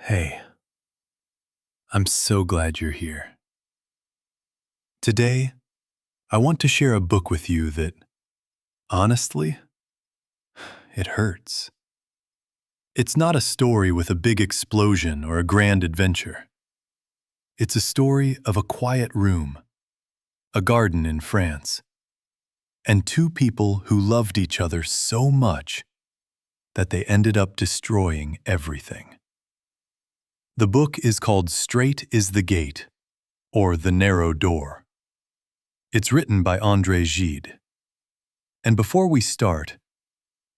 Hey, I'm so glad you're here. Today, I want to share a book with you that, honestly, it hurts. It's not a story with a big explosion or a grand adventure. It's a story of a quiet room, a garden in France, and two people who loved each other so much that they ended up destroying everything. The book is called Strait Is the Gate, or The Narrow Door. It's written by André Gide. And before we start,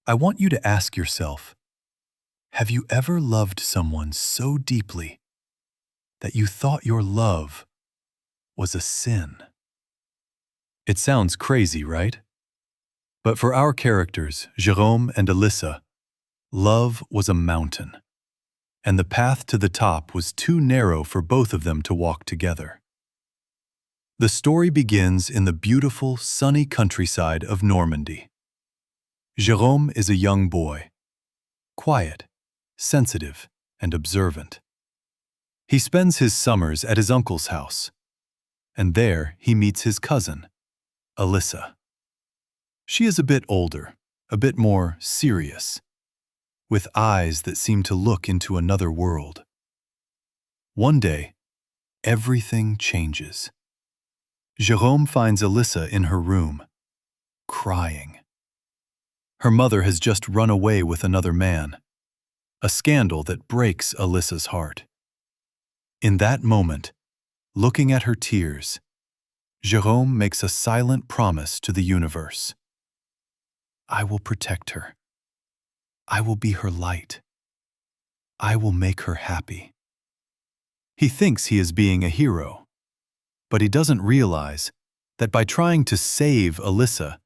I want you to ask yourself, have you ever loved someone so deeply that you thought your love was a sin? It sounds crazy, right? But for our characters, Jérôme and Alissa, love was a mountain, and the path to the top was too narrow for both of them to walk together. The story begins in the beautiful, sunny countryside of Normandy. Jérôme is a young boy, quiet, sensitive, and observant. He spends his summers at his uncle's house, and there he meets his cousin, Alissa. She is a bit older, a bit more serious, with eyes that seem to look into another world. One day, everything changes. Jérôme finds Alissa in her room, crying. Her mother has just run away with another man, a scandal that breaks Alissa's heart. In that moment, looking at her tears, Jérôme makes a silent promise to the universe. I will protect her. I will be her light. I will make her happy. He thinks he is being a hero, but he doesn't realize that by trying to save Alissa,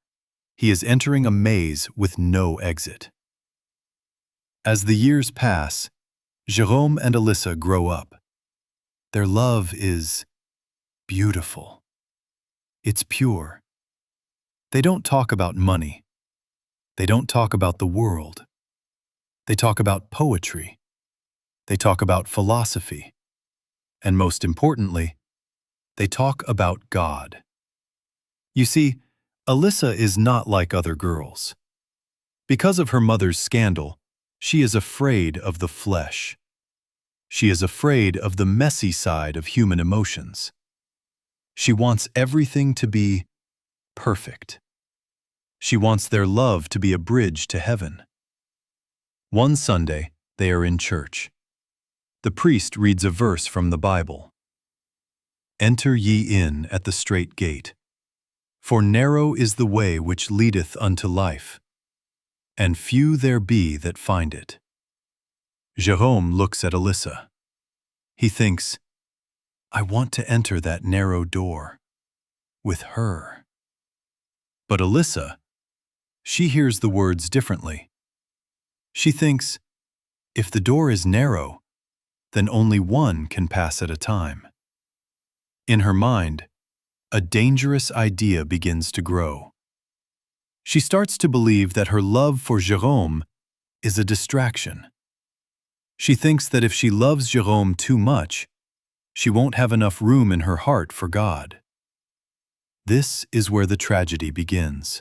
he is entering a maze with no exit. As the years pass, Jérôme and Alissa grow up. Their love is beautiful. It's pure. They don't talk about money. They don't talk about the world. They talk about poetry. They talk about philosophy. And most importantly, they talk about God. You see, Alissa is not like other girls. Because of her mother's scandal, she is afraid of the flesh. She is afraid of the messy side of human emotions. She wants everything to be perfect. She wants their love to be a bridge to heaven. One Sunday, they are in church. The priest reads a verse from the Bible. Enter ye in at the strait gate. For narrow is the way which leadeth unto life, and few there be that find it. Jérôme looks at Alissa. He thinks, I want to enter that narrow door with her. But Alissa, she hears the words differently. She thinks, if the door is narrow, then only one can pass at a time. In her mind, a dangerous idea begins to grow. She starts to believe that her love for Jérôme is a distraction. She thinks that if she loves Jérôme too much, she won't have enough room in her heart for God. This is where the tragedy begins.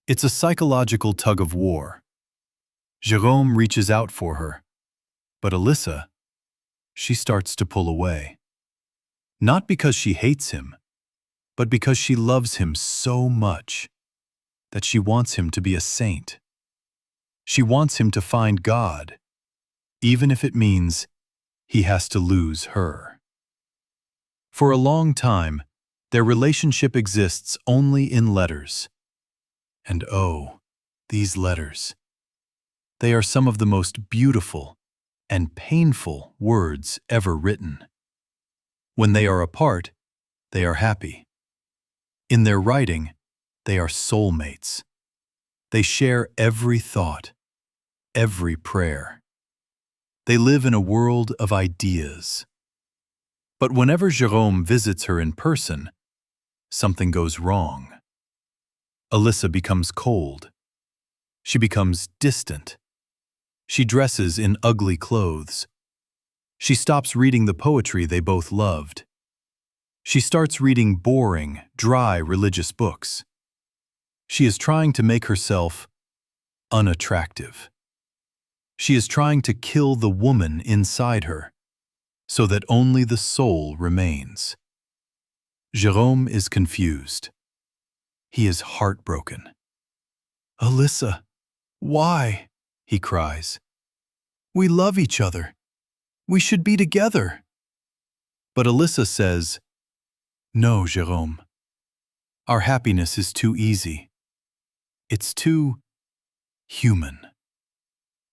It's a psychological tug-of-war. Jérôme reaches out for her, but Alissa, she starts to pull away. Not because she hates him, but because she loves him so much that she wants him to be a saint. She wants him to find God, even if it means he has to lose her. For a long time, their relationship exists only in letters. And oh, these letters. They are some of the most beautiful and painful words ever written. When they are apart, they are happy. In their writing, they are soulmates. They share every thought, every prayer. They live in a world of ideas. But whenever Jérôme visits her in person, something goes wrong. Alissa becomes cold. She becomes distant. She dresses in ugly clothes. She stops reading the poetry they both loved. She starts reading boring, dry religious books. She is trying to make herself unattractive. She is trying to kill the woman inside her, so that only the soul remains. Jérôme is confused. He is heartbroken. "Alissa, why?" he cries. "We love each other. We should be together." But Alissa says, "No, Jérôme. Our happiness is too easy. It's too human."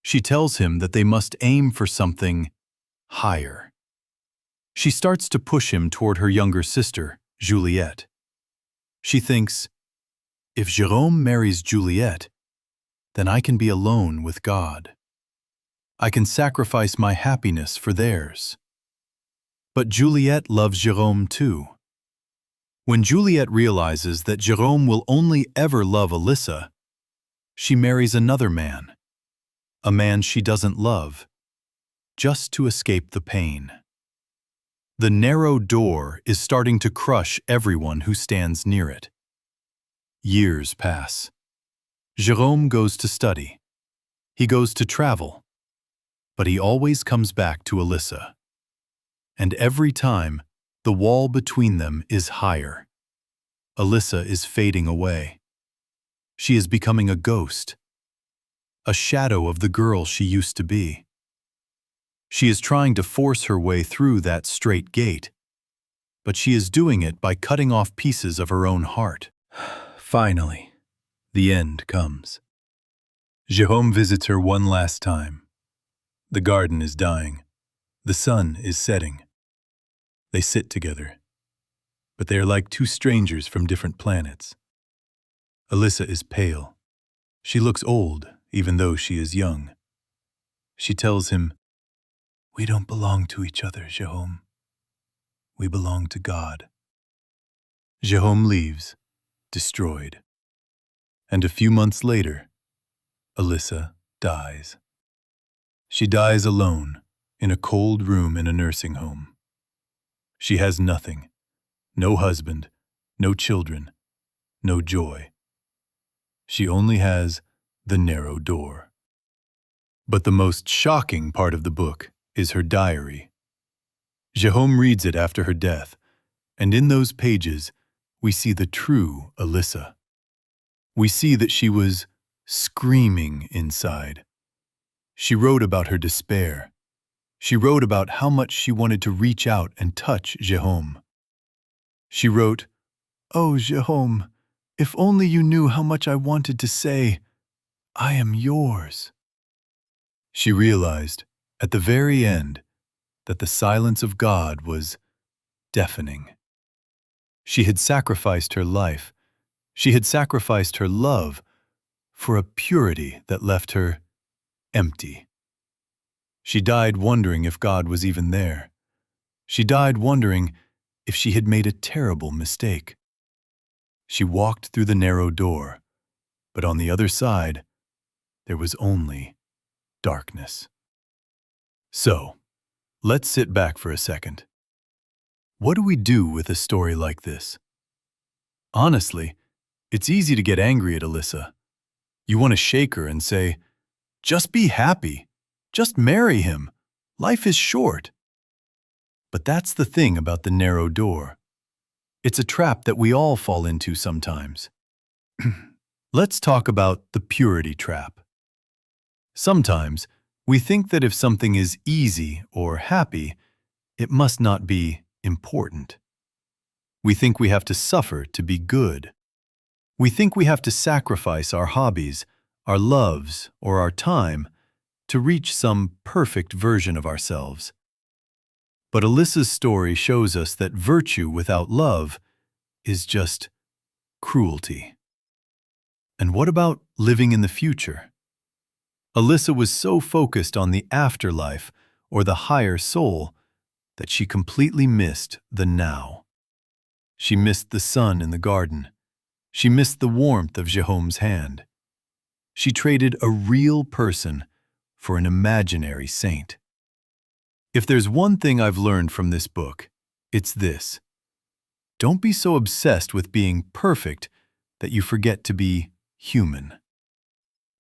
She tells him that they must aim for something higher. She starts to push him toward her younger sister, Juliette. She thinks, if Jérôme marries Juliette, then I can be alone with God. I can sacrifice my happiness for theirs. But Juliette loves Jérôme too. When Juliette realizes that Jérôme will only ever love Alissa, she marries another man, a man she doesn't love, just to escape the pain. The narrow door is starting to crush everyone who stands near it. Years pass. Jérôme goes to study. He goes to travel. But he always comes back to Alissa. And every time, the wall between them is higher. Alissa is fading away. She is becoming a ghost, a shadow of the girl she used to be. She is trying to force her way through that strait gate, but she is doing it by cutting off pieces of her own heart. Finally, the end comes. Jérôme visits her one last time. The garden is dying. The sun is setting. They sit together, but they are like two strangers from different planets. Alissa is pale. She looks old, even though she is young. She tells him, "We don't belong to each other, Jérôme. We belong to God." Jérôme leaves, destroyed. And a few months later, Alissa dies. She dies alone, in a cold room in a nursing home. She has nothing, no husband, no children, no joy. She only has the narrow door. But the most shocking part of the book is her diary. Jérôme reads it after her death, and in those pages, we see the true Alissa. We see that she was screaming inside. She wrote about her despair. She wrote about how much she wanted to reach out and touch Jérôme. She wrote, "Oh, Jérôme, if only you knew how much I wanted to say, 'I am yours.'" She realized, at the very end, that the silence of God was deafening. She had sacrificed her life. She had sacrificed her love for a purity that left her empty. She died wondering if God was even there. She died wondering if she had made a terrible mistake. She walked through the narrow door, but on the other side, there was only darkness. So, let's sit back for a second. What do we do with a story like this? Honestly, it's easy to get angry at Alissa. You want to shake her and say, "Just be happy. Just marry him. Life is short." But that's the thing about the narrow door. It's a trap that we all fall into sometimes. Let's talk about the purity trap. Sometimes, we think that if something is easy or happy, it must not be important. We think we have to suffer to be good. We think we have to sacrifice our hobbies, our loves, or our time to reach some perfect version of ourselves. But Alissa's story shows us that virtue without love is just cruelty. And what about living in the future? Alissa was so focused on the afterlife or the higher soul that she completely missed the now. She missed the sun in the garden. She missed the warmth of Jérôme's hand. She traded a real person for an imaginary saint. If there's one thing I've learned from this book, it's this. Don't be so obsessed with being perfect that you forget to be human.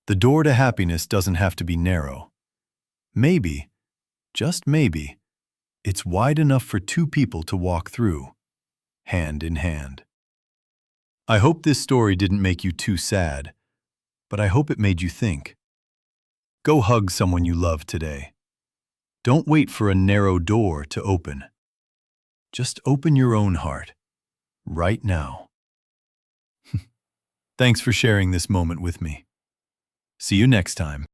The door to happiness doesn't have to be narrow. Maybe, just maybe, it's wide enough for two people to walk through, hand in hand. I hope this story didn't make you too sad, but I hope it made you think. Go hug someone you love today. Don't wait for a narrow door to open. Just open your own heart, right now. Thanks for sharing this moment with me. See you next time.